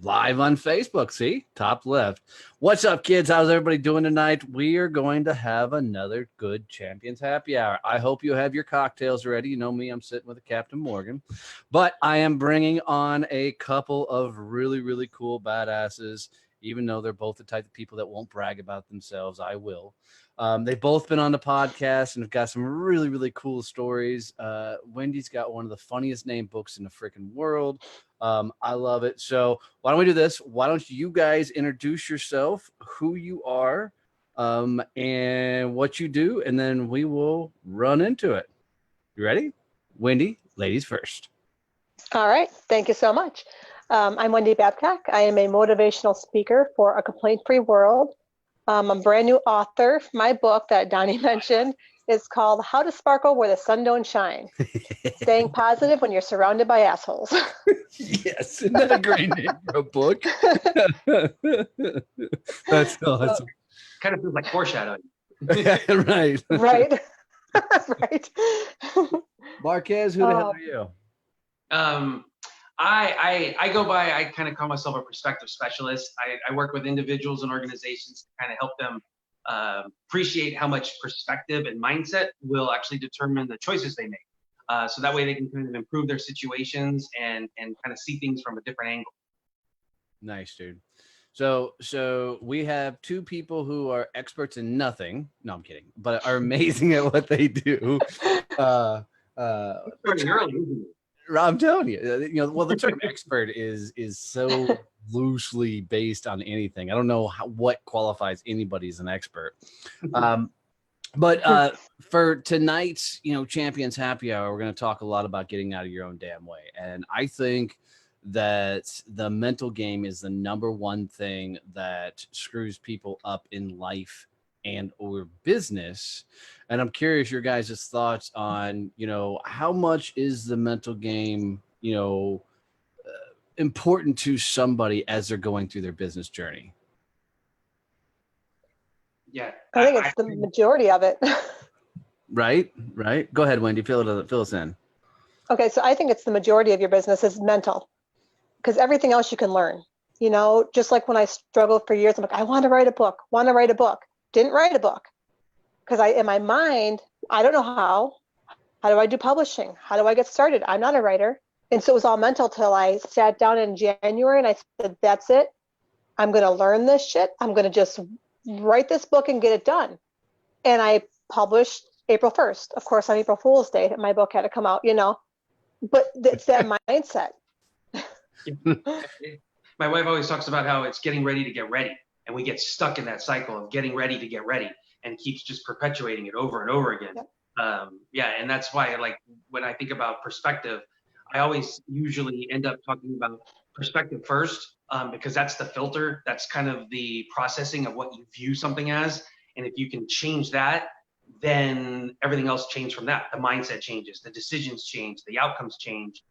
Live on Facebook. See, top left. What's up, kids? How's everybody doing tonight? We are going to have another good Champions Happy Hour. I hope you have your cocktails ready. You know me, I'm sitting with a Captain Morgan, but I am bringing on a couple of really, really cool badasses. Even though they're both the type of people that won't brag about themselves, I will. They've both been on the podcast and have got some really, really cool stories. Wendy's got one of the funniest named books in the freaking world. I love it. So why don't we do this? Why don't you guys introduce yourself, who you are, and what you do, and then we will run into it. You ready? Wendy, ladies first. All right. Thank you so much. I'm Wendy Babcock. I am a motivational speaker for A Complaint-Free World. I'm a brand new author. My book that Donnie mentioned is called How to Sparkle Where the Sun Don't Shine. Staying positive when you're surrounded by assholes. Yes, isn't that a great name for a book? That's awesome. Kind of feels like foreshadowing. Right. Right. Right. Marquez, who the hell are you? I go by, I kind of call myself a perspective specialist. I work with individuals and organizations to kind of help them appreciate how much perspective and mindset will actually determine the choices they make. So that way they can kind of improve their situations and kind of see things from a different angle. Nice, dude. So we have two people who are experts in nothing. No, I'm kidding, but are amazing at what they do. Starting early, isn't it? I'm telling you, well, the term expert is so loosely based on anything. I don't know what qualifies anybody as an expert. But for tonight's, Champions Happy Hour, we're going to talk a lot about getting out of your own damn way. And I think that the mental game is the number one thing that screws people up in life and or business. And I'm curious your guys' thoughts on, how much is the mental game, important to somebody as they're going through their business journey? Yeah. I think it's the majority of it. Right. Go ahead, Wendy, fill us in. Okay, so I think it's the majority of your business is mental, because everything else you can learn. Just like when I struggled for years, I'm like, I want to write a book. Didn't write a book because in my mind, I don't know how do I do publishing? How do I get started? I'm not a writer. And so it was all mental till I sat down in January and I said, that's it. I'm going to learn this shit. I'm going to just write this book and get it done. And I published April 1st. Of course, on April Fool's Day, my book had to come out, but it's that mindset. My wife always talks about how it's getting ready to get ready. And we get stuck in that cycle of getting ready to get ready and keeps just perpetuating it over and over again. Yep. And that's why, like, when I think about perspective, I always usually end up talking about perspective first, because that's the filter. That's kind of the processing of what you view something as. And if you can change that, then everything else changes from that. The mindset changes, the decisions change, the outcomes change.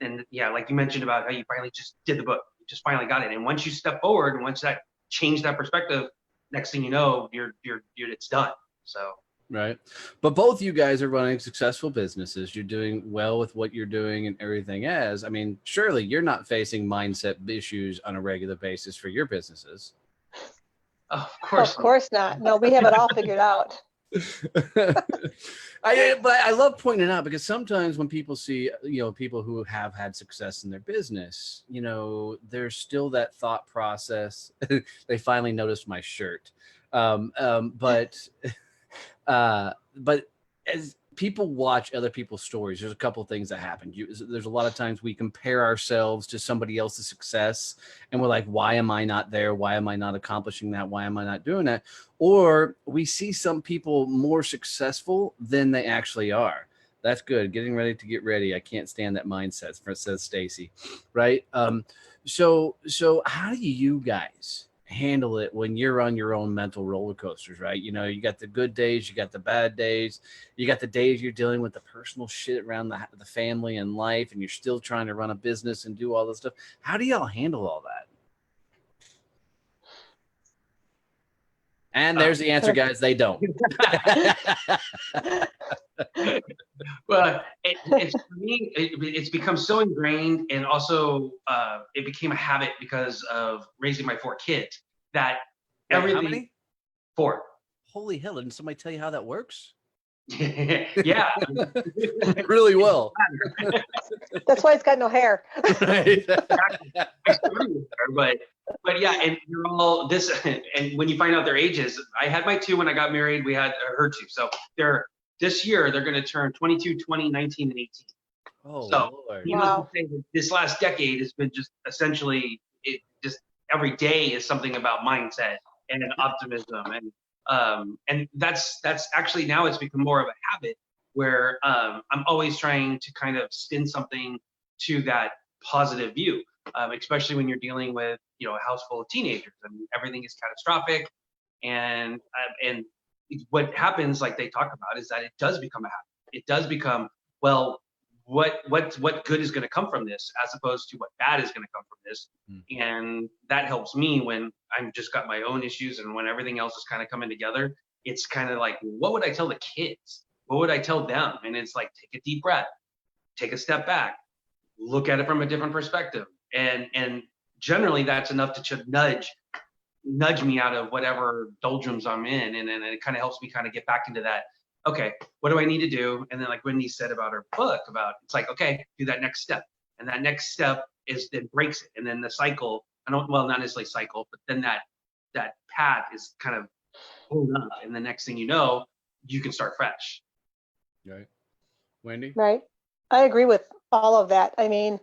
And like you mentioned about how you finally just did the book, you just finally got it. And once you step forward and once that change that perspective, next thing you know, you're it's done. So right. But both you guys are running successful businesses. You're doing well with what you're doing and everything I mean, surely you're not facing mindset issues on a regular basis for your businesses. Of course not. No, we have it all figured out. But I love pointing out, because sometimes when people see, people who have had success in their business, there's still that thought process. They finally noticed my shirt. But as people watch other people's stories, there's a couple things that happen. There's a lot of times we compare ourselves to somebody else's success and we're like, why am I not there? Why am I not accomplishing that? Why am I not doing that? Or we see some people more successful than they actually are. That's good. Getting ready to get ready. I can't stand that mindset, says Stacy. Right. So how do you guys handle it when you're on your own mental roller coasters, right? You got the good days, you got the bad days, you got the days you're dealing with the personal shit around the family and life, and you're still trying to run a business and do all this stuff. How do y'all handle all that? And there's the answer, guys. They don't. Well, it's for me, it's become so ingrained, and also it became a habit because of raising my 4 kids that Wait, everything. how many? 4. Holy hell! Didn't somebody tell you how that works? Yeah. Really well. That's why it's got no hair. Right. I started with her, but yeah, and you're all this, and when you find out their ages, I had my 2 when I got married. We had her 2, so this year they're going to turn 22, 20, 19, and 18. Oh, So Lord. needless to say, this last decade has been just essentially just every day is something about mindset and optimism, and that's actually now it's become more of a habit where I'm always trying to kind of spin something to that positive view, especially when you're dealing with a house full of teenagers and everything is catastrophic, and what happens, like they talk about, is that it does become a habit. It does become, well, what good is going to come from this, as opposed to what bad is going to come from this. And that helps me when I'm just got my own issues, and when everything else is kind of coming together. It's kind of like, what would I tell the kids? What would I tell them? And it's like, take a deep breath, take a step back, look at it from a different perspective, and generally that's enough to nudge me out of whatever doldrums I'm in, and then it kind of helps me kind of get back into that. Okay, what do I need to do? And then, like Wendy said about her book, it's like, okay, do that next step, and that next step then breaks it, and then the cycle. Not necessarily cycle, but then that path is kind of pulled up, and the next thing you know, you can start fresh. Right, Wendy. Right. I agree with all of that. I mean,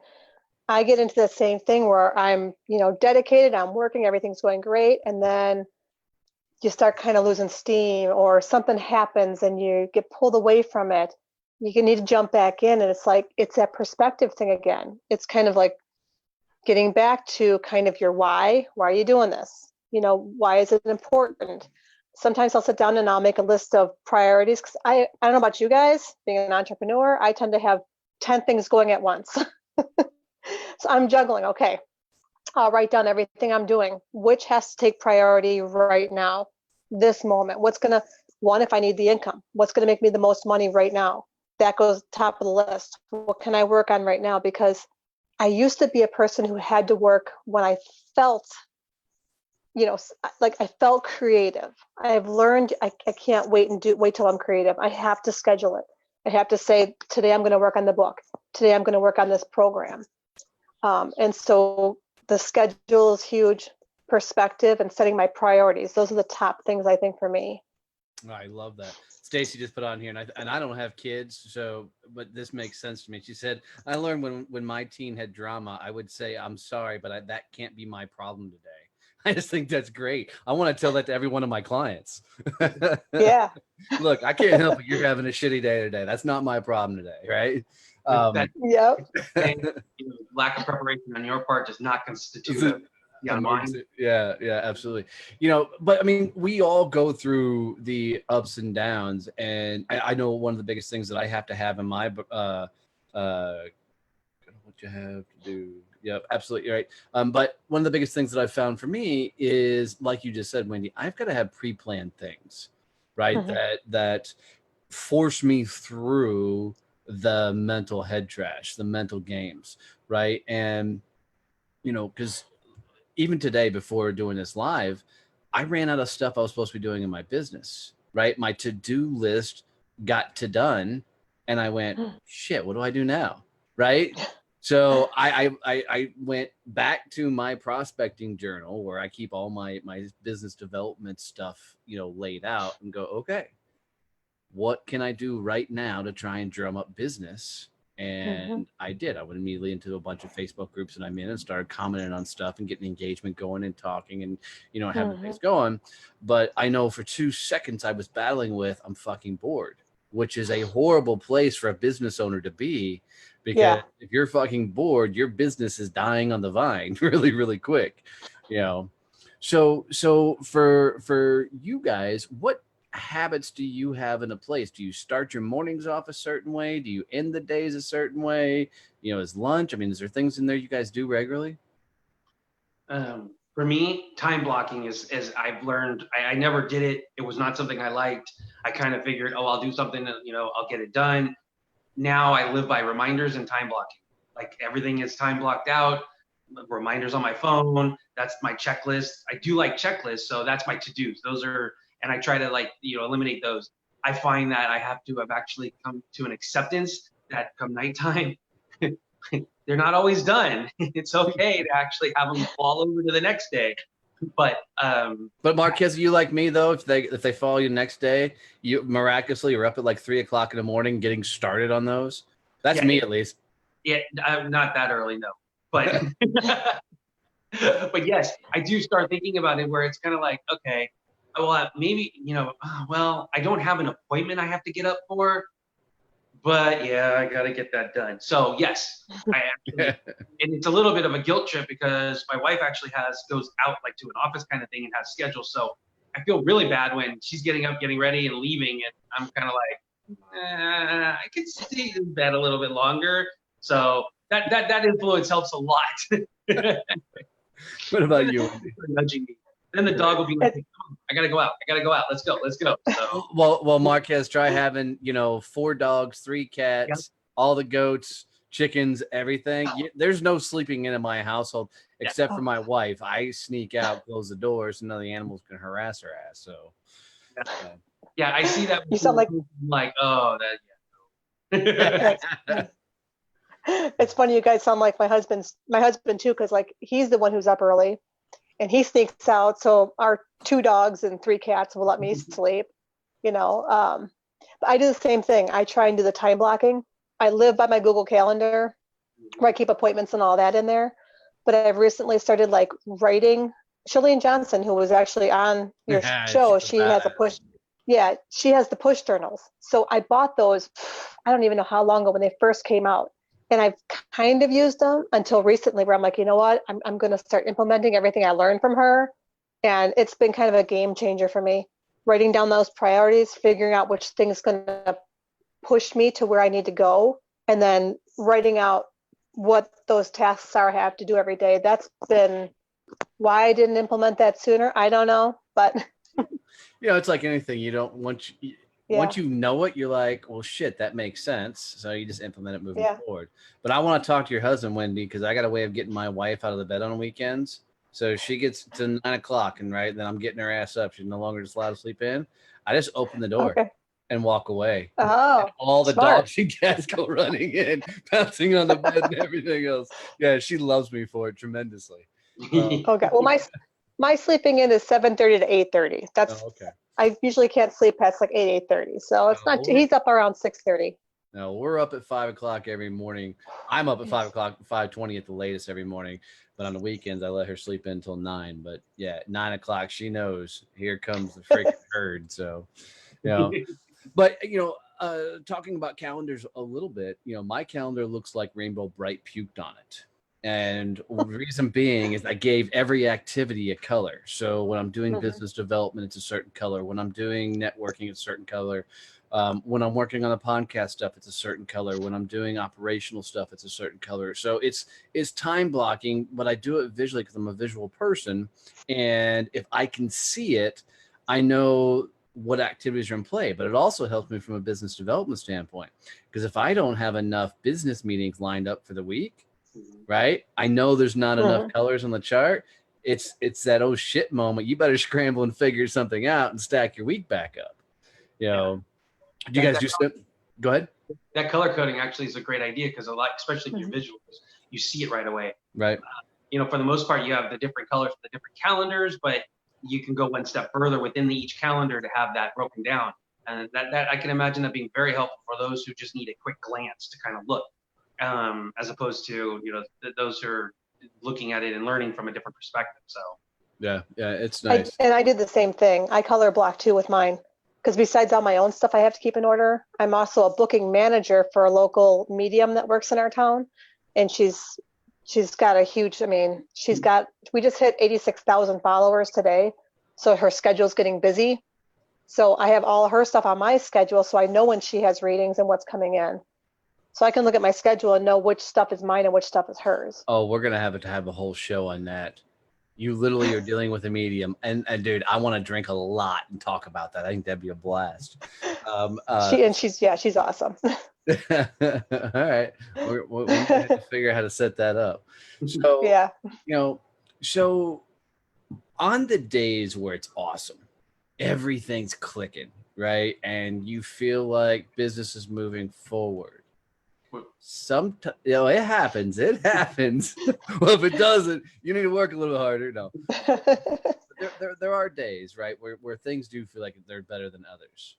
I get into the same thing where I'm, dedicated, I'm working, everything's going great. And then you start kind of losing steam, or something happens and you get pulled away from it. You need to jump back in. And it's like, it's that perspective thing again. It's kind of like getting back to kind of your why. Why are you doing this? Why is it important? Sometimes I'll sit down and I'll make a list of priorities. Cause I don't know about you guys, being an entrepreneur, I tend to have 10 things going at once. So I'm juggling. Okay, I'll write down everything I'm doing. Which has to take priority right now, this moment? One, if I need the income, what's going to make me the most money right now? That goes top of the list. What can I work on right now? Because I used to be a person who had to work when I felt, like I felt creative. I've learned I can't wait till I'm creative. I have to schedule it. I have to say, today I'm going to work on the book. Today I'm going to work on this program. And so the schedule is huge, perspective, and setting my priorities. Those are the top things, I think, for me. I love that. Stacy just put on here, and I don't have kids, but this makes sense to me. She said, I learned when my teen had drama, I would say, I'm sorry, but that can't be my problem today. I just think that's great. I want to tell that to every one of my clients. Yeah. Look, I can't help it. You're having a shitty day today. That's not my problem today, right? Yep. Lack of preparation on your part does not constitute mine. Yeah, absolutely. But I mean, we all go through the ups and downs, and I know one of the biggest things that I have to have in my what you have to do. Yep, absolutely right. But one of the biggest things that I've found for me is, like you just said, Wendy, I've got to have pre-planned things, right? Mm-hmm. That force me through the mental head trash, the mental games, right? And because even today, before doing this live, I ran out of stuff I was supposed to be doing in my business, right? My to-do list got done, and I went, shit, what do I do now, right? So I went back to my prospecting journal where I keep all my business development stuff, laid out, and go, okay, what can I do right now to try and drum up business? And I did. I went immediately into a bunch of Facebook groups that I'm in and started commenting on stuff and getting engagement going and talking and, having things going. But I know for 2 seconds I was battling with, I'm fucking bored, which is a horrible place for a business owner to be, because if you're fucking bored, your business is dying on the vine really, really quick, So for you guys, what habits do you have in a place? Do you start your mornings off a certain way? Do you end the days a certain way? Is lunch? I mean, is there things in there you guys do regularly? For For me, time blocking is I've learned. I never did it. It was not something I liked. I kind of figured, oh, I'll do something that, I'll get it done. Now I live by reminders and time blocking. Like everything is time blocked out. Reminders on my phone. That's my checklist. I do like checklists, so that's my to-dos. Those are, and I try to eliminate those. I find that I have to have actually come to an acceptance that come nighttime, they're not always done. It's okay to actually have them fall over to the next day. But Marquez, you like me though, if they follow you next day, you miraculously are up at like 3 o'clock in the morning getting started on those. That's me at least. Yeah, I'm not that early, no. But but yes, I do start thinking about it where it's kind of like, okay, well, maybe, I don't have an appointment I have to get up for, but yeah, I got to get that done. So yes, I actually, and it's a little bit of a guilt trip because my wife actually goes out like to an office kind of thing and has schedules. So I feel really bad when she's getting up, getting ready and leaving. And I'm kind of like, I could stay in bed a little bit longer. So that influence helps a lot. What about you? Nudging me. Then the dog will be like, I gotta go out. Let's go. So well, Marquez, try having 4 dogs, 3 cats, all the goats, chickens, everything. There's no sleeping in my household except for my wife. I sneak out, close the doors, so none of the animals can harass her ass. So yeah, I see that. You sound like oh that. It's funny, you guys sound like my husband too, because like he's the one who's up early and he sneaks out, so our 2 dogs and 3 cats will let me sleep, but I do the same thing. I try and do the time blocking. I live by my Google Calendar where I keep appointments and all that in there, but I've recently started like writing. Shirley Johnson, who was actually on your show, she has the push journals. So I bought those, I don't even know how long ago, when they first came out. And I've kind of used them until recently where I'm like, you know what, I'm going to start implementing everything I learned from her. And it's been kind of a game changer for me. Writing down those priorities, figuring out which thing's going to push me to where I need to go, and then writing out what those tasks are I have to do every day. That's been why I didn't implement that sooner. I don't know, but it's like anything. You don't once you know it, you're like, well, shit, that makes sense. So you just implement it moving forward. But I want to talk to your husband, Wendy, because I got a way of getting my wife out of the bed on weekends. So she gets to 9 o'clock, and then I'm getting her ass up. She's no longer just allowed to sleep in. I just open the door and walk away. Oh, and all the smart. dogs and cats go running in, bouncing on the bed and everything else. Yeah, she loves me for it tremendously. Okay. Well, my sleeping in is 7:30 to 8:30. That's okay. I usually can't sleep past like 8:30. So it's not. He's up around 6:30. No, we're up at 5 o'clock every morning. I'm up at 5 o'clock, 5:20 at the latest every morning. But on the weekends, I let her sleep in until 9. But yeah, 9 o'clock, she knows here comes the freaking herd. So, but talking about calendars a little bit, my calendar looks like Rainbow Bright puked on it. And the reason being is I gave every activity a color. So when I'm doing business development, it's a certain color. When I'm doing networking, it's a certain color. When I'm working on the podcast stuff, it's a certain color. When I'm doing operational stuff, it's a certain color. So it's time blocking, but I do it visually because I'm a visual person. And if I can see it, I know what activities are in play. But it also helps me from a business development standpoint, because if I don't have enough business meetings lined up for the week, right, I know there's not enough colors on the chart. It's that oh shit moment. You better scramble and figure something out and stack your week back up. Do you guys go ahead? That color coding actually is a great idea because especially if you're visual, you see it right away. Right. For the most part, you have the different colors for the different calendars, but you can go one step further within each calendar to have that broken down. And that I can imagine that being very helpful for those who just need a quick glance to kind of look. As opposed to those who are looking at it and learning from a different perspective. So yeah, it's nice. I did the same thing. I color block too with mine, because besides all my own stuff I have to keep in order, I'm also a booking manager for a local medium that works in our town, and she's got a huge. We just hit 86,000 followers today, so her schedule's getting busy. So I have all her stuff on my schedule, so I know when she has readings and what's coming in. So I can look at my schedule and know which stuff is mine and which stuff is hers. Oh, we're going to have a whole show on that. You literally are dealing with a medium. And dude, I want to drink a lot and talk about that. I think that'd be a blast. She's awesome. All right. We might have to figure out how to set that up. So, Yeah. So on the days where it's awesome, everything's clicking, right? And you feel like business is moving forward. Sometimes, it happens. It happens. Well, if it doesn't, you need to work a little harder. No, there are days, right, where things do feel like they're better than others.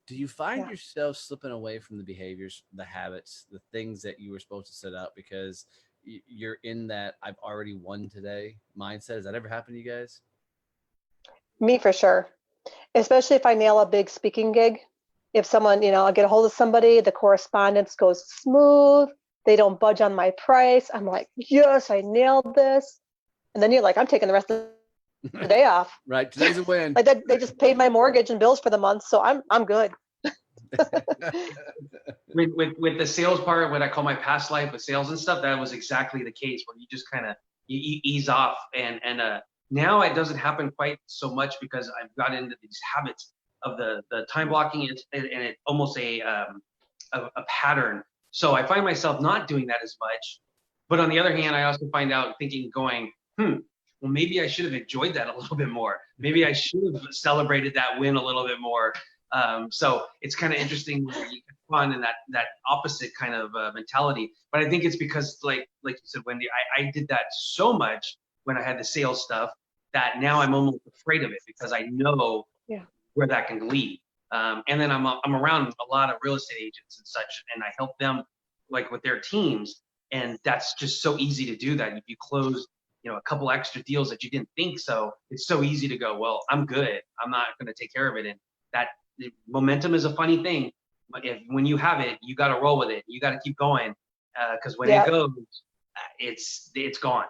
Do you find yourself slipping away from the behaviors, the habits, the things that you were supposed to set up because you're in that I've already won today mindset? Has that ever happened to you guys? Me for sure. Especially if I nail a big speaking gig. If someone, I get a hold of somebody, the correspondence goes smooth, they don't budge on my price. I'm like, yes, I nailed this. And then you're like, I'm taking the rest of the day off. Right. Today's a win. Like they just paid my mortgage and bills for the month. So I'm good. with the sales part, what I call my past life with sales and stuff, that was exactly the case where you just kind of ease off. And now it doesn't happen quite so much because I've got into these habits of the time blocking and it almost a pattern. So I find myself not doing that as much. But on the other hand, I also find out going, well, maybe I should have enjoyed that a little bit more. Maybe I should have celebrated that win a little bit more. So it's kind of interesting where you get fun and that opposite kind of mentality. But I think it's because, like you said, Wendy, I did that so much when I had the sales stuff that now I'm almost afraid of it because I know where that can lead. And then I'm around a lot of real estate agents and such, and I help them like with their teams. And that's just so easy to do that. If you close, a couple extra deals that you didn't think so, it's so easy to go, well, I'm good. I'm not going to take care of it. And that momentum is a funny thing. But when you have it, you got to roll with it. You got to keep going because when it goes, it's gone.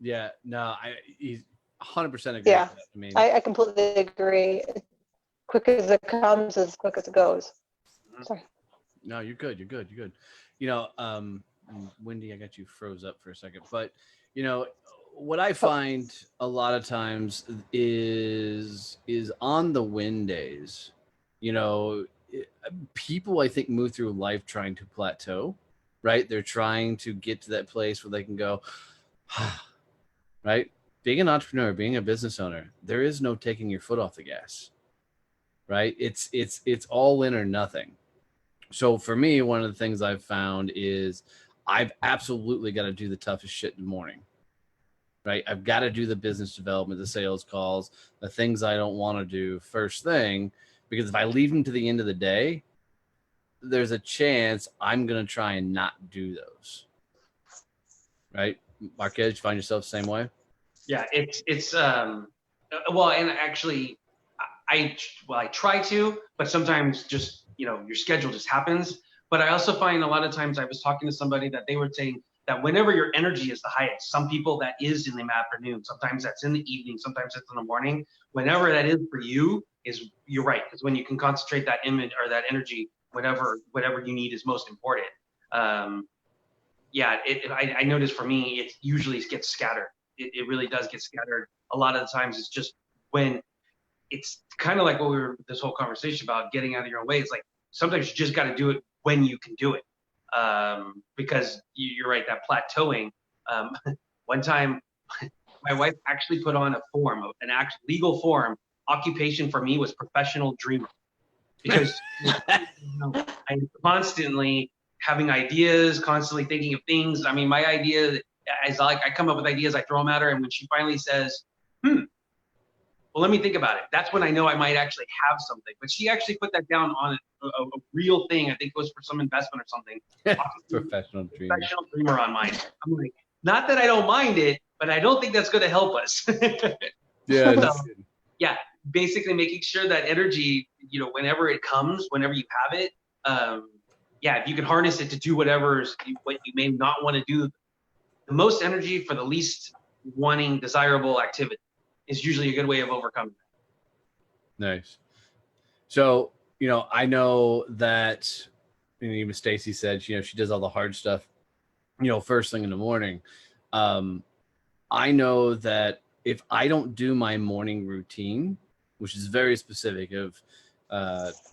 Yeah, no, he's 100% agree. Yeah, with that. I completely agree. Quick as it comes, as quick as it goes. Sorry. No, you're good. Wendy, I got you froze up for a second, but what I find a lot of times is on the win days, people I think move through life trying to plateau, right? They're trying to get to that place where they can go, right? Being an entrepreneur, being a business owner, there is no taking your foot off the gas, right? It's all in or nothing. So for me, one of the things I've found is I've absolutely got to do the toughest shit in the morning, right? I've got to do the business development, the sales calls, the things I don't want to do first thing, because if I leave them to the end of the day, there's a chance I'm going to try and not do those, right? Marquez, you find yourself the same way? Yeah, it's well, and actually I try to, but sometimes just, your schedule just happens. But I also find a lot of times I was talking to somebody that they were saying that whenever your energy is the highest, some people that is in the afternoon, sometimes that's in the evening, sometimes it's in the morning, whenever that is for you you're right. Because when you can concentrate that image or that energy, whatever you need is most important. I noticed for me, it usually gets scattered. It really does get scattered. A lot of the times it's just when it's kind of like what we were, this whole conversation about getting out of your own way. It's like, sometimes you just got to do it when you can do it. Because you're right, that plateauing. One time, my wife actually put on a form, an actual legal form. Occupation for me was professional dreamer, because I'm constantly having ideas, constantly thinking of things. I mean, my idea is like I come up with ideas, I throw them at her, and when she finally says, well, let me think about it. That's when I know I might actually have something. But she actually put that down on a real thing. I think it was for some investment or something. Professional dreamer on mine. I'm like, not that I don't mind it, but I don't think that's going to help us. Yeah. So, basically making sure that energy, whenever it comes, whenever you have it, if you can harness it to do what you may not want to do, the most energy for the least wanting desirable activity is usually a good way of overcoming that. Nice. So, I know that even Stacy said, she does all the hard stuff, first thing in the morning. I know that if I don't do my morning routine, which is very specific of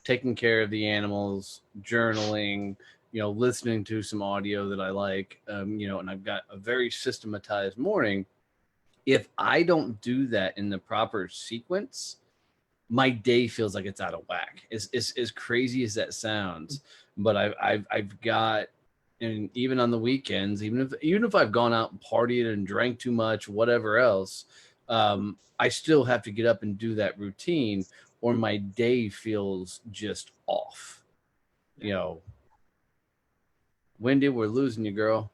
taking care of the animals, journaling, listening to some audio that I like, and I've got a very systematized morning. If I don't do that in the proper sequence, my day feels like it's out of whack. As crazy as that sounds, but I've got, and even on the weekends, even if I've gone out and partied and drank too much, whatever else, I still have to get up and do that routine, or my day feels just off. Wendy, we're losing you, girl.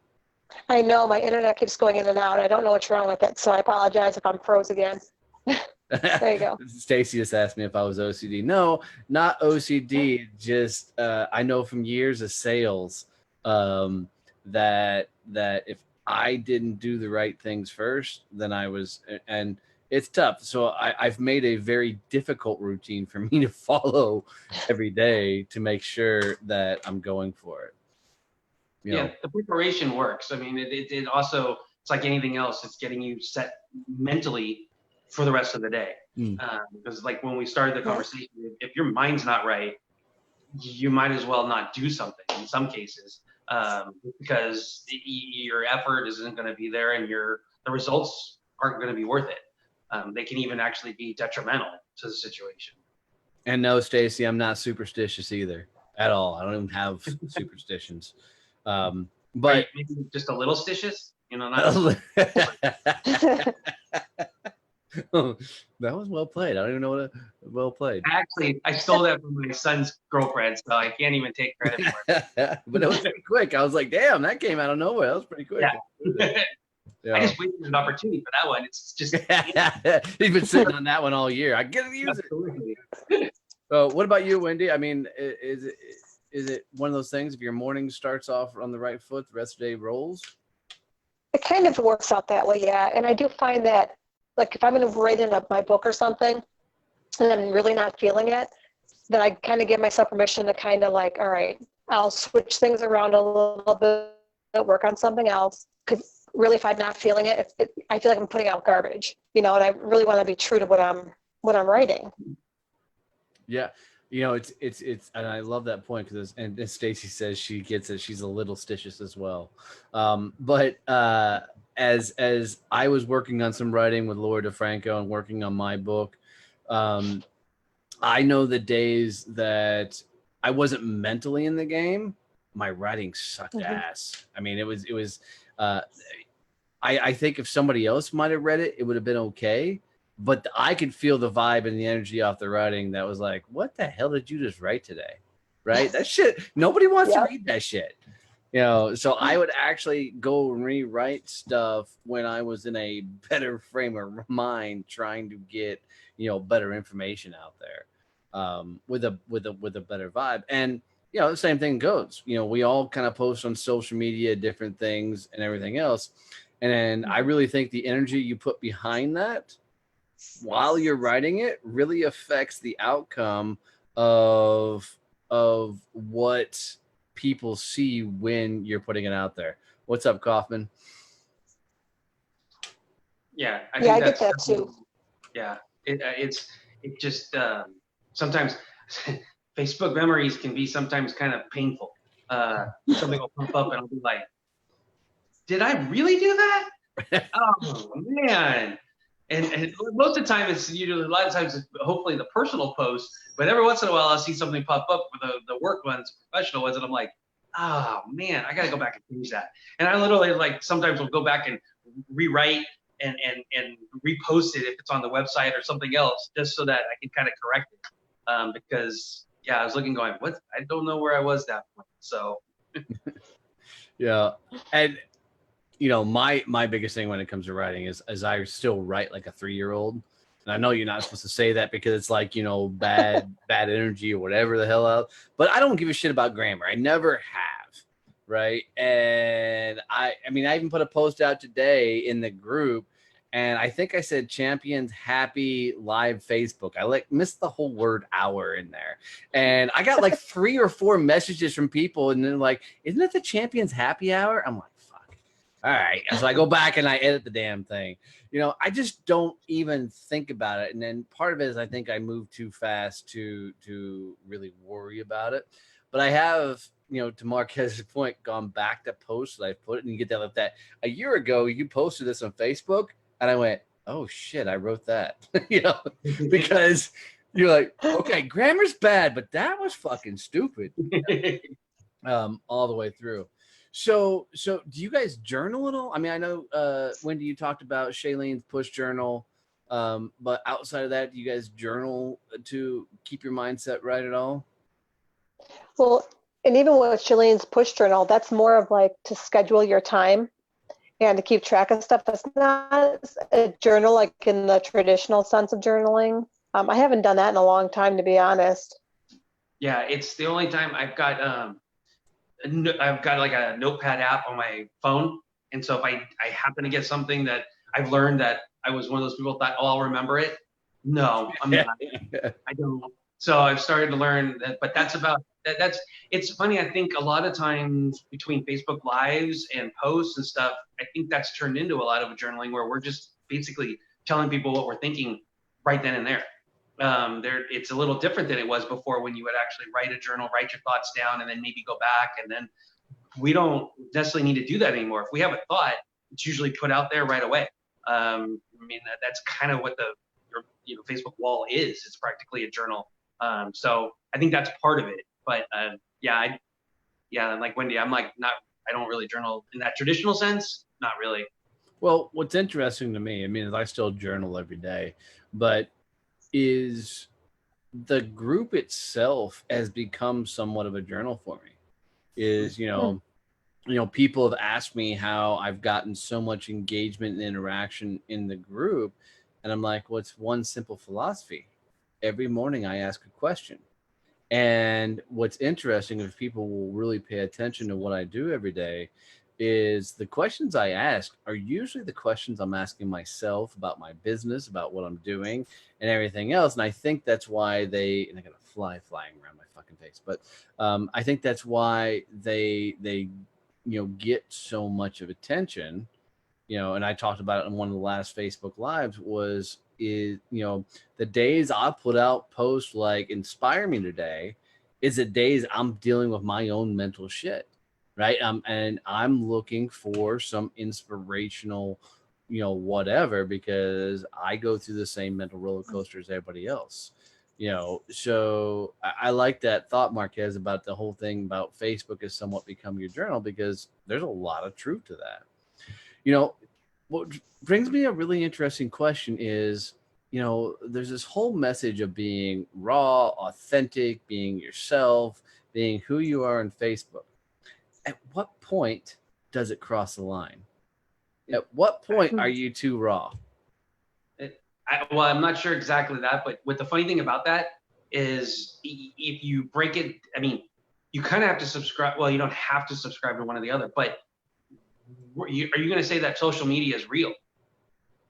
I know my internet keeps going in and out. I don't know what's wrong with it, so I apologize if I'm froze again. There you go. Stacy just asked me if I was OCD. No, not OCD. Just I know from years of sales that if I didn't do the right things first, then I was, and it's tough. So I've made a very difficult routine for me to follow every day to make sure that I'm going for it. The preparation works. I mean, it also, it's like anything else. It's getting you set mentally for the rest of the day. Because like when we started the conversation, if your mind's not right, you might as well not do something in some cases, because your effort isn't going to be there, and the results aren't going to be worth it. They can even actually be detrimental to the situation. And no, Stacy, I'm not superstitious either at all. I don't even have superstitions. But maybe just a little stitious, not. That was well played. I don't even know well played. Actually, I stole that from my son's girlfriend, so I can't even take credit for it. But it was pretty quick. I was like, damn, that came out of nowhere. That was pretty quick. Yeah. I just waited for an opportunity for that one. It's just he's been sitting on that one all year. I get to use it. So what about you, Wendy? I mean, is it one of those things, if your morning starts off on the right foot, the rest of the day rolls? It kind of works out that way, yeah. And I do find that, like, if I'm going to write in my book or something and I'm really not feeling it, then I kind of give myself permission to kind of like, all right, I'll switch things around a little bit, work on something else. Because really, if I'm not feeling it, I feel like I'm putting out garbage, and I really want to be true to what I'm writing. Yeah. It's and I love that point, because and Stacy says she gets it. She's a little stitious as well. But as I was working on some writing with Laura DeFranco and working on my book, I know the days that I wasn't mentally in the game, my writing sucked ass. I mean, it was I think if somebody else might have read it, it would have been okay. But I could feel the vibe and the energy off the writing that was like, what the hell did you just write today? Right? That shit, nobody wants to read that shit. So I would actually go and rewrite stuff when I was in a better frame of mind, trying to get, better information out there, with a better vibe. And, the same thing goes, we all kind of post on social media, different things and everything else. And I really think the energy you put behind that while you're writing it really affects the outcome of what people see when you're putting it out there. What's up, Kaufman? Yeah, I get that too. Yeah, it just sometimes Facebook memories can be sometimes kind of painful. Something will pop up and I'll be like, did I really do that? Oh man. And most of the time, it's usually, a lot of times, it's hopefully the personal post, but every once in a while, I'll see something pop up for the work ones, professional ones, and I'm like, oh man, I got to go back and change that. And I literally, like, sometimes will go back and rewrite and repost it if it's on the website or something else, just so that I can kind of correct it. Because, I was looking going, what? I don't know where I was that point. So. Yeah. And my biggest thing when it comes to writing is I still write like a 3-year-old. And I know you're not supposed to say that because it's like, bad energy or whatever the hell else. But I don't give a shit about grammar. I never have. Right. And I mean, I even put a post out today in the group, and I think I said Champions Happy Live Facebook. I missed the whole word hour in there. And I got like 3 or 4 messages from people, and they're like, isn't it the Champions Happy Hour? I'm like, All right. So I go back and I edit the damn thing. I just don't even think about it. And then part of it is I think I move too fast to really worry about it. But I have, to Marquez's point, gone back to posts that I put, and you get that like that. A year ago, you posted this on Facebook, and I went, "Oh shit, I wrote that," because you're like, okay, grammar's bad, but that was fucking stupid, all the way through. So do you guys journal at all? I mean, I know Wendy, you talked about Shailene's push journal, but outside of that, do you guys journal to keep your mindset right at all? Well, and even with Shailene's push journal, that's more of like to schedule your time and to keep track of stuff. It's not a journal like in the traditional sense of journaling. I haven't done that in a long time, to be honest. Yeah, it's the only time I've got like a notepad app on my phone. And so if I happen to get something that I've learned that I was one of those people that, I'll remember it. No, I'm not. I don't. So I've started to learn that, but it's funny. I think a lot of times between Facebook Lives and posts and stuff, I think that's turned into a lot of journaling where we're just basically telling people what we're thinking right then and there. It's a little different than it was before when you would actually write a journal, write your thoughts down, and then maybe go back. And then we don't necessarily need to do that anymore. If we have a thought, it's usually put out there right away. I mean, that's kind of what your Facebook wall is. It's practically a journal. So I think that's part of it. But like Wendy, I don't really journal in that traditional sense. Not really. Well, what's interesting to me, I mean, is I still journal every day, but is the group itself has become somewhat of a journal for me. Is, people have asked me how I've gotten so much engagement and interaction in the group. And I'm like, well, it's one simple philosophy. Every morning I ask a question. And what's interesting, if people will really pay attention to what I do every day, is the questions I ask are usually the questions I'm asking myself about my business, about what I'm doing, and everything else. And I think that's why and I got a fly flying around my fucking face, but I think that's why they get so much of attention. And I talked about it in one of the last Facebook Lives is the days I put out posts like inspire me today is the days I'm dealing with my own mental shit. Right. And I'm looking for some inspirational, whatever, because I go through the same mental roller coaster as everybody else, so I like that thought, Marquez, about the whole thing about Facebook has somewhat become your journal, because there's a lot of truth to that. What brings me a really interesting question is, there's this whole message of being raw, authentic, being yourself, being who you are on Facebook. At what point does it cross the line? At what point are you too raw? I'm not sure exactly that, but what the funny thing about that is if you break it, I mean, you kind of have to subscribe. Well, you don't have to subscribe to one or the other, but are you going to say that social media is real?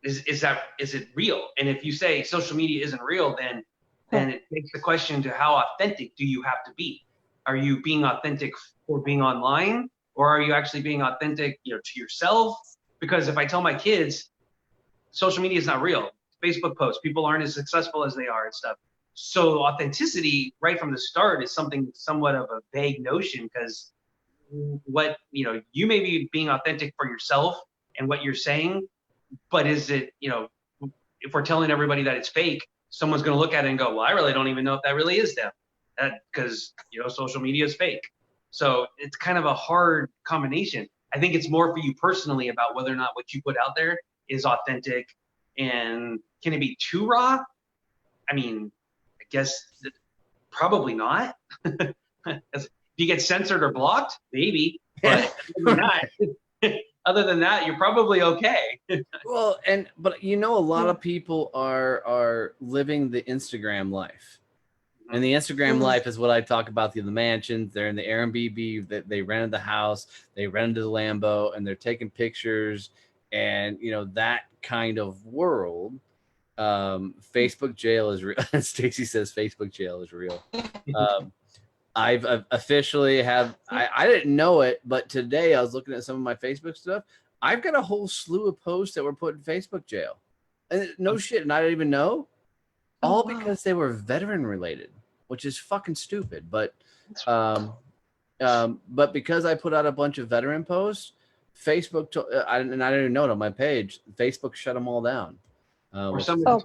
Is it real? And if you say social media isn't real, then it takes the question to how authentic do you have to be? Are you being authentic for being online, or are you actually being authentic, to yourself? Because if I tell my kids social media is not real, Facebook posts, people aren't as successful as they are and stuff. So authenticity right from the start is something somewhat of a vague notion, because what, you may be being authentic for yourself and what you're saying, but is it, if we're telling everybody that it's fake, someone's going to look at it and go, well, I really don't even know if that really is them. Because social media is fake. So it's kind of a hard combination. I think it's more for you personally about whether or not what you put out there is authentic, and can it be too raw? I mean, I guess probably not. If you get censored or blocked, maybe, but other than that, you're probably okay. Well, but a lot of people are living the Instagram life. And the Instagram life is what I talk about, the mansions. They're in the Airbnb, that they rented the house, they rented the Lambo, and they're taking pictures. And, that kind of world, Facebook jail is real. Stacy says Facebook jail is real. I've officially I didn't know it, but today I was looking at some of my Facebook stuff. I've got a whole slew of posts that were put in Facebook jail. And no shit, and I didn't even know. All because they were veteran related, which is fucking stupid. But because I put out a bunch of veteran posts, Facebook I didn't even know it on my page. Facebook shut them all down. Or somebody,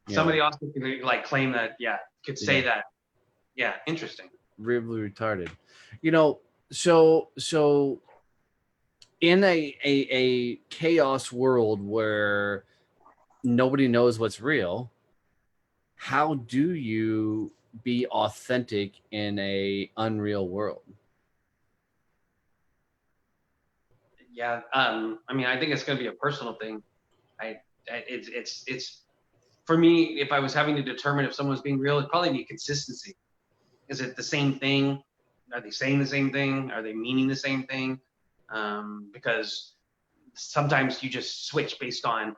somebody Yeah. else can like claim that, could say that. Yeah, interesting. Really retarded. You know, so in a chaos world where nobody knows what's real, how do you be authentic in a unreal world? Yeah, I mean, I think it's going to be a personal thing. It's for me. If I was having to determine if someone's being real, it'd probably be consistency. Is it the same thing? Are they saying the same thing? Are they meaning the same thing? Because sometimes you just switch based on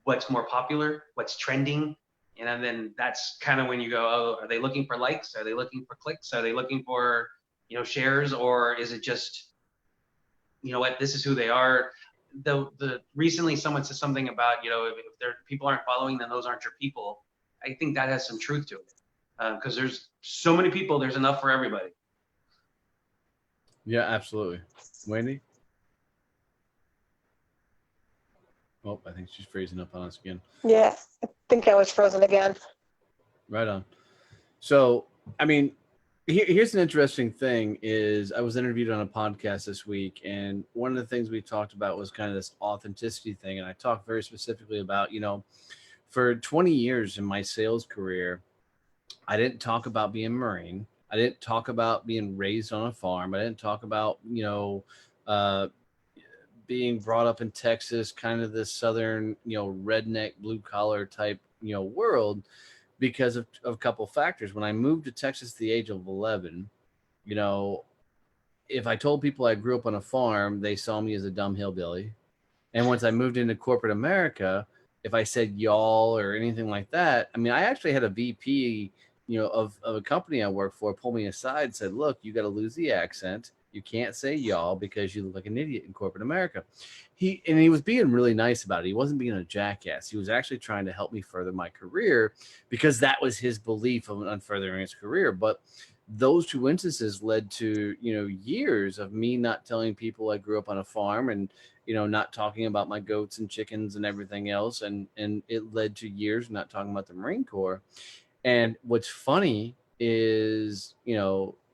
what's more popular, what's trending, and then that's kind of when you go, oh, are they looking for likes? Are they looking for clicks? Are they looking for, shares? Or is it just, you know what, this is who they are? The recently someone said something about, if people aren't following, then those aren't your people. I think that has some truth to it, because there's so many people, there's enough for everybody. Yeah, absolutely. Wendy? Oh, I think she's freezing up on us again. Yeah, I think I was frozen again. Right on. So, I mean, here's an interesting thing is I was interviewed on a podcast this week, and one of the things we talked about was kind of this authenticity thing. And I talked very specifically about, for 20 years in my sales career, I didn't talk about being a Marine. I didn't talk about being raised on a farm. I didn't talk about, being brought up in Texas, kind of this southern, redneck, blue collar type, world, because of a couple factors. When I moved to Texas at the age of 11, if I told people I grew up on a farm, they saw me as a dumb hillbilly. And once I moved into corporate America, if I said y'all or anything like that, I mean, I actually had a VP, of a company I work for, pull me aside and said, look, you got to lose the accent. You can't say y'all because you look like an idiot in corporate America. He was being really nice about it. He wasn't being a jackass. He was actually trying to help me further my career because that was his belief on furthering his career. But those two instances led to, years of me not telling people I grew up on a farm and, not talking about my goats and chickens and everything else. And it led to years not talking about the Marine Corps. And what's funny is,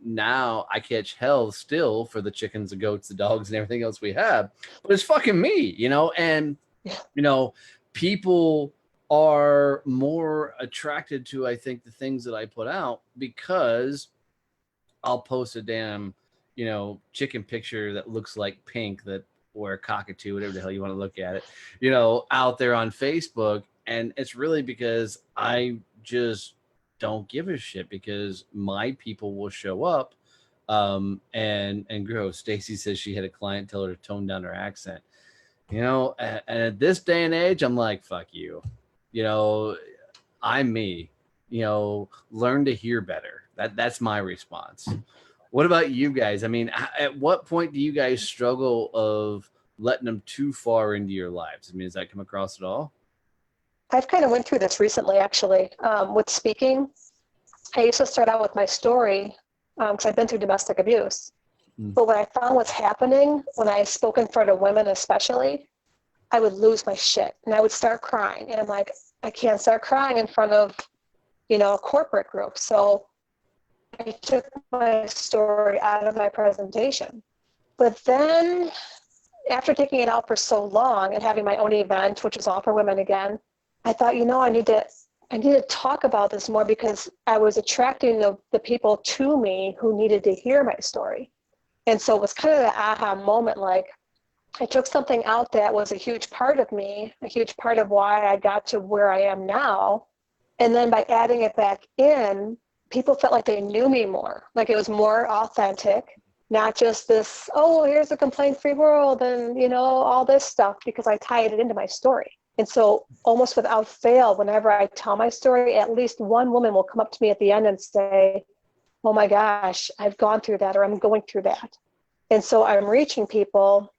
now I catch hell still for the chickens, the goats, the dogs, and everything else we have, but it's fucking me, and, people are more attracted to, I think, the things that I put out because I'll post a damn, chicken picture that looks like pink or a cockatoo, whatever the hell you want to look at it, out there on Facebook. And it's really because I just don't give a shit because my people will show up and grow. Stacy says she had a client tell her to tone down her accent. And at this day and age, I'm like, fuck you. I'm me. Learn to hear better. That's my response. What about you guys? I mean, at what point do you guys struggle of letting them too far into your lives? I mean, does that come across at all? I've kind of went through this recently, actually, with speaking. I used to start out with my story because I've been through domestic abuse. But what I found was happening when I spoke in front of women, especially, I would lose my shit and I would start crying. And I'm like, I can't start crying in front of, a corporate group. So I took my story out of my presentation. But then after taking it out for so long and having my own event, which was all for women again, I thought, I need to talk about this more because I was attracting the people to me who needed to hear my story. And so it was kind of the aha moment, like I took something out that was a huge part of me, a huge part of why I got to where I am now. And then by adding it back in, people felt like they knew me more, like it was more authentic, not just this, oh, here's a complaint-free world and, all this stuff, because I tied it into my story. And so almost without fail, whenever I tell my story, at least one woman will come up to me at the end and say, oh my gosh, I've gone through that, or I'm going through that. And so I'm reaching people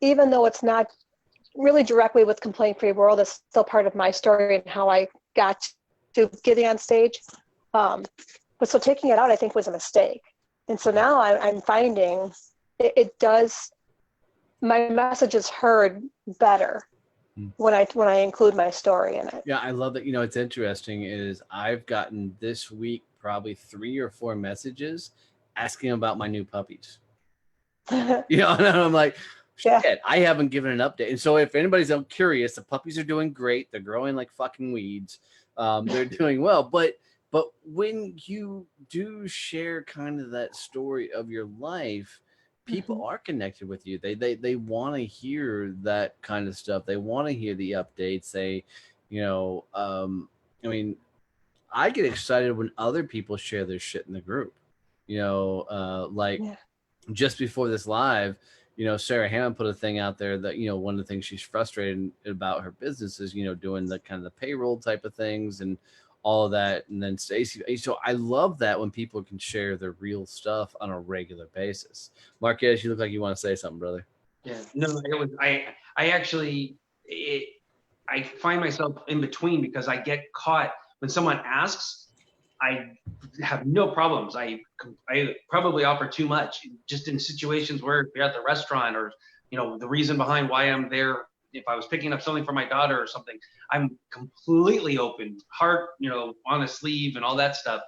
even though it's not really directly with Complaint Free World, it's still part of my story and how I got to getting on stage. But so taking it out, I think, was a mistake. And so now I'm finding it does, my message is heard better when I include my story in it. Yeah, I love that. It's interesting is I've gotten this week probably 3 or 4 messages asking about my new puppies. And I'm like, shit, Yeah. I haven't given an update. And so if anybody's curious, the puppies are doing great. They're growing like fucking weeds. They're doing well. But when you do share kind of that story of your life, people are connected with you. They want to hear that kind of stuff. They want to hear the updates. They, I mean, I get excited when other people share their shit in the group. Just before this live, Sarah Hammond put a thing out there that, one of the things she's frustrated about her business is, doing the kind of the payroll type of things and all of that. And then Stacy, so I love that when people can share their real stuff on a regular basis. Marquez, you look like you want to say something, brother. Yeah, no, I actually, I find myself in between because I get caught when someone asks, I have no problems. I probably offer too much just in situations where you're at the restaurant or, the reason behind why I'm there. If I was picking up something for my daughter or something, I'm completely open, heart, on a sleeve and all that stuff.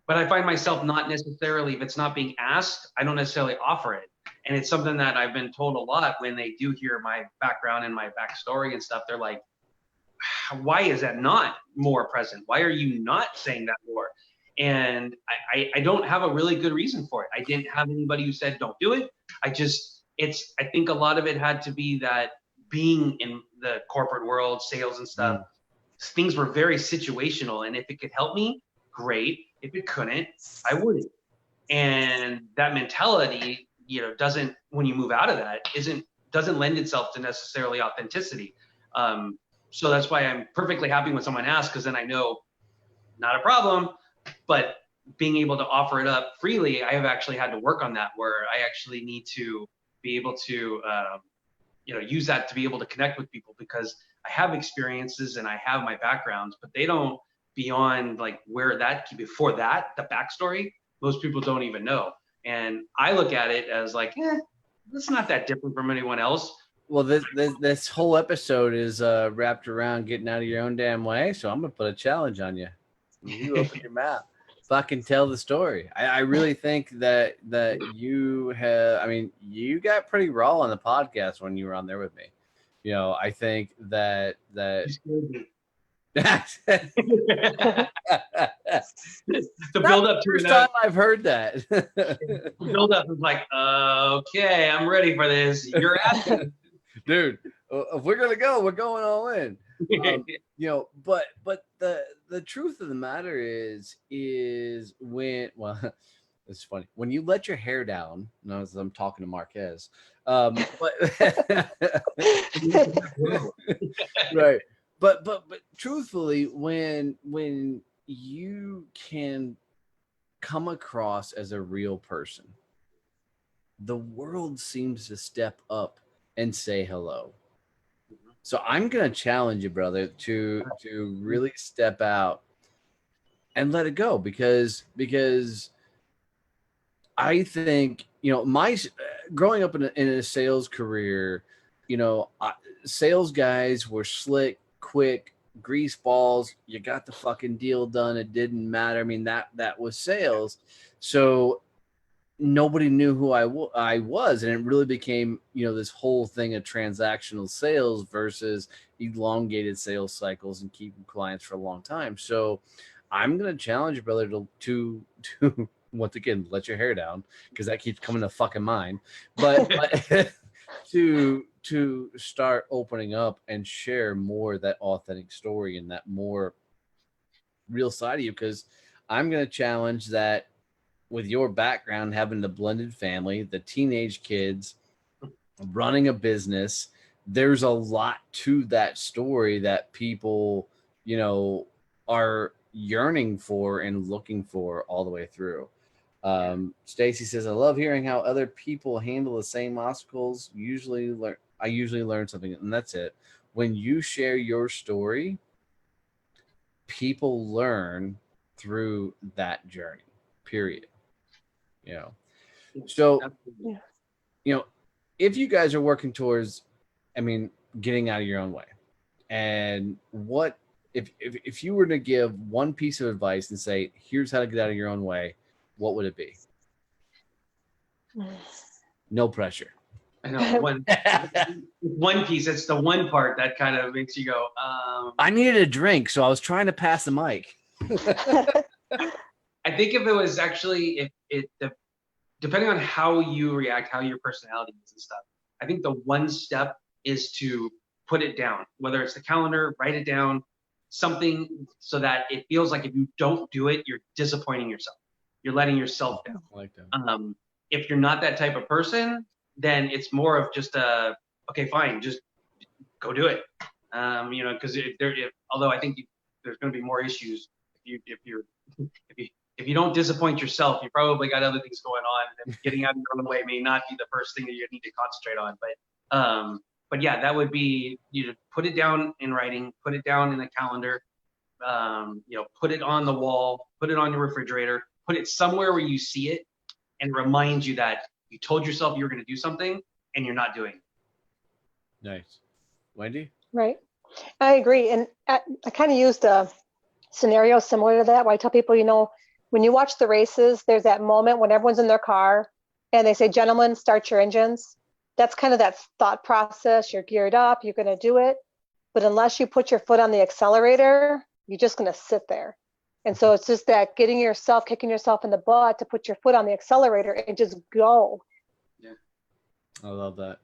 But I find myself not necessarily, if it's not being asked, I don't necessarily offer it. And it's something that I've been told a lot when they do hear my background and my backstory and stuff. They're like, why is that not more present? Why are you not saying that more? And I don't have a really good reason for it. I didn't have anybody who said, don't do it. I think a lot of it had to be that being in the corporate world, sales and stuff, things were very situational. And if it could help me, great. If it couldn't, I wouldn't. And that mentality, doesn't, when you move out of that, doesn't lend itself to necessarily authenticity. So that's why I'm perfectly happy when someone asks, because then I know not a problem. But being able to offer it up freely, I have actually had to work on that, where I actually need to be able to, use that to be able to connect with people, because I have experiences and I have my backgrounds, but they don't, beyond like where that, before that, the backstory, most people don't even know. And I look at it as like, it's not that different from anyone else. Well, this whole episode is wrapped around getting out of your own damn way. So I'm gonna put a challenge on you. You open your mouth, fucking tell the story. I really think that you have. I mean, you got pretty raw on the podcast when you were on there with me. I think that the build up to first time I've heard that. The build up was like, okay, I'm ready for this. You're asking, dude. If we're gonna go, we're going all in. But the truth of the matter is when, well, it's funny when you let your hair down. No, as I'm talking to Marquez, but right. But truthfully, when you can come across as a real person, the world seems to step up and say hello. So I'm gonna challenge you, brother, to really step out and let it go, because I think my growing up in a sales career, sales guys were slick, quick, grease balls. You got the fucking deal done. It didn't matter. I mean, that was sales. So nobody knew who I was, and it really became this whole thing of transactional sales versus elongated sales cycles and keeping clients for a long time. So I'm gonna challenge you, brother, to once again let your hair down, because that keeps coming to fucking mind, but to start opening up and share more of that authentic story and that more real side of you, because I'm gonna challenge that. With your background, having the blended family, the teenage kids, running a business, there's a lot to that story that people, are yearning for and looking for all the way through. Stacy says, I love hearing how other people handle the same obstacles. Usually I usually learn something, and that's it. When you share your story, people learn through that journey, period. You know, so, Absolutely. if you guys are working towards, I mean, getting out of your own way, and what if you were to give one piece of advice and say, here's how to get out of your own way, what would it be? No pressure. I know one piece. It's the one part that kind of makes you go. I needed a drink, so I was trying to pass the mic. I think if it was actually depending on how you react, how your personality is and stuff. I think the one step is to put it down, whether it's the calendar, write it down, something so that it feels like if you don't do it, you're disappointing yourself. You're letting yourself down. I like that. If you're not that type of person, then it's more of just okay, fine, just go do it. Because although I think there's going to be more issues if you don't disappoint yourself, you probably got other things going on, and getting out of your own way may not be the first thing that you need to concentrate on. But yeah, that would be put it down in writing, put it down in a calendar, put it on the wall, put it on your refrigerator, put it somewhere where you see it, and remind you that you told yourself you were going to do something and you're not doing it. Nice. Wendy? Right. I agree. And I kind of used a scenario similar to that, where I tell people, when you watch the races, there's that moment when everyone's in their car and they say, gentlemen, start your engines. That's kind of that thought process. You're geared up, you're going to do it. But unless you put your foot on the accelerator, you're just going to sit there. And so it's just that kicking yourself in the butt to put your foot on the accelerator and just go. Yeah. I love that.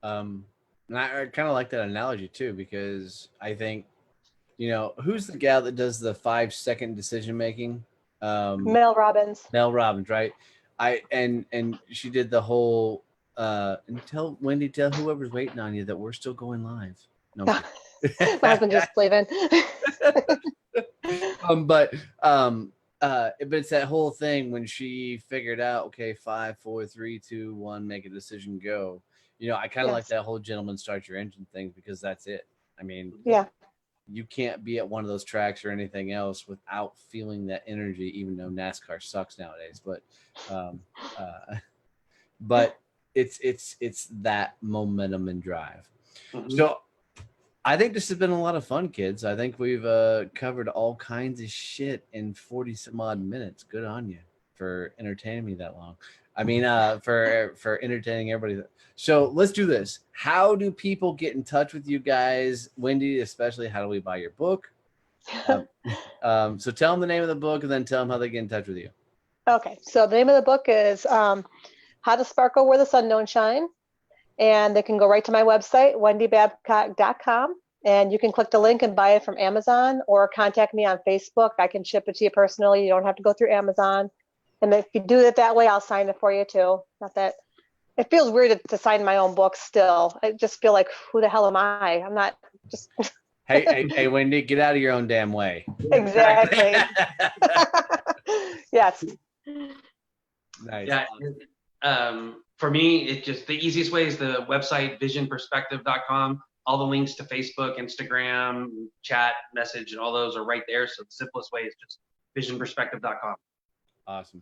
And I kind of like that analogy too, because I think, who's the gal that does the 5-second decision making? Mel Robbins. Mel Robbins, right? And she did the whole and tell whoever's waiting on you that we're still going live. No, My husband just leaving. but it's that whole thing when she figured out, okay, 5, 4, 3, 2, 1, make a decision, go. I kind of like that whole gentleman start your engine thing, because that's it. I mean, you can't be at one of those tracks or anything else without feeling that energy, even though NASCAR sucks nowadays. But it's that momentum and drive. Mm-hmm. So I think this has been a lot of fun, kids. I think we've covered all kinds of shit in 40 some odd minutes. Good on you for entertaining me that long. I mean, for entertaining everybody. So let's do this. How do people get in touch with you guys? Wendy, especially, how do we buy your book? So tell them the name of the book, and then tell them how they get in touch with you. Okay. So the name of the book is How to Sparkle Where the Sun Don't Shine. And they can go right to my website, wendybabcock.com. And you can click the link and buy it from Amazon, or contact me on Facebook. I can ship it to you personally. You don't have to go through Amazon. And if you do it that way, I'll sign it for you too. Not that it feels weird to sign my own book still. I just feel like, who the hell am I? I'm not just. hey, Wendy, get out of your own damn way. Exactly. Yes. Nice. Yeah. For me, it's just the easiest way is the website, visionperspective.com. All the links to Facebook, Instagram, chat, message, and all those are right there. So the simplest way is just visionperspective.com. Awesome.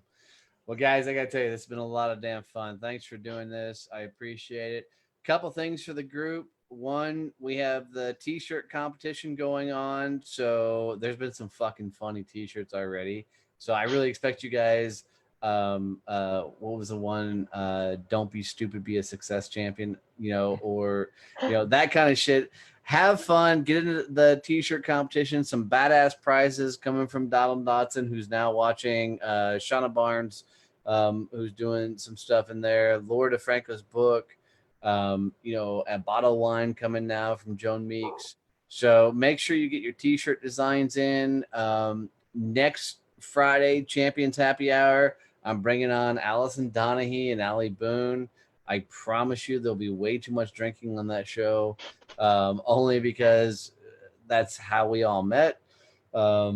Well, guys, I got to tell you, this has been a lot of damn fun. Thanks for doing this. I appreciate it. Couple things for the group. One, we have the t-shirt competition going on. So there's been some fucking funny t-shirts already. So I really expect you guys. What was the one? Don't be stupid, be a success champion, or, that kind of shit. Have fun, get into the t-shirt competition, some badass prizes coming from Donald Dotson, who's now watching, Shauna Barnes, who's doing some stuff in there, Laura DeFranco's book, a bottle of wine coming now from Joan Meeks. So make sure you get your t-shirt designs in. Next Friday, Champions Happy Hour, I'm bringing on Allison Donahue and Allie Boone. I promise you there'll be way too much drinking on that show, only because that's how we all met at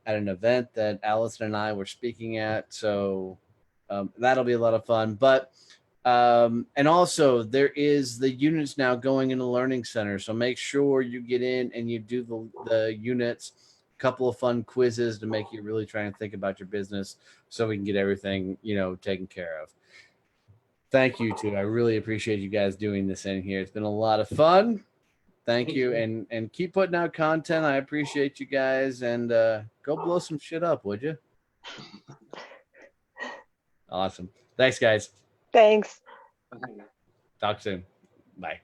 an event that Allison and I were speaking at. So that'll be a lot of fun. But And also there is the units now going in the learning center. So make sure you get in and you do the units, a couple of fun quizzes to make you really try and think about your business so we can get everything, taken care of. Thank you too. I really appreciate you guys doing this in here. It's been a lot of fun. Thank you. And keep putting out content. I appreciate you guys, and go blow some shit up, would you? Awesome. Thanks, guys. Thanks. Talk soon. Bye.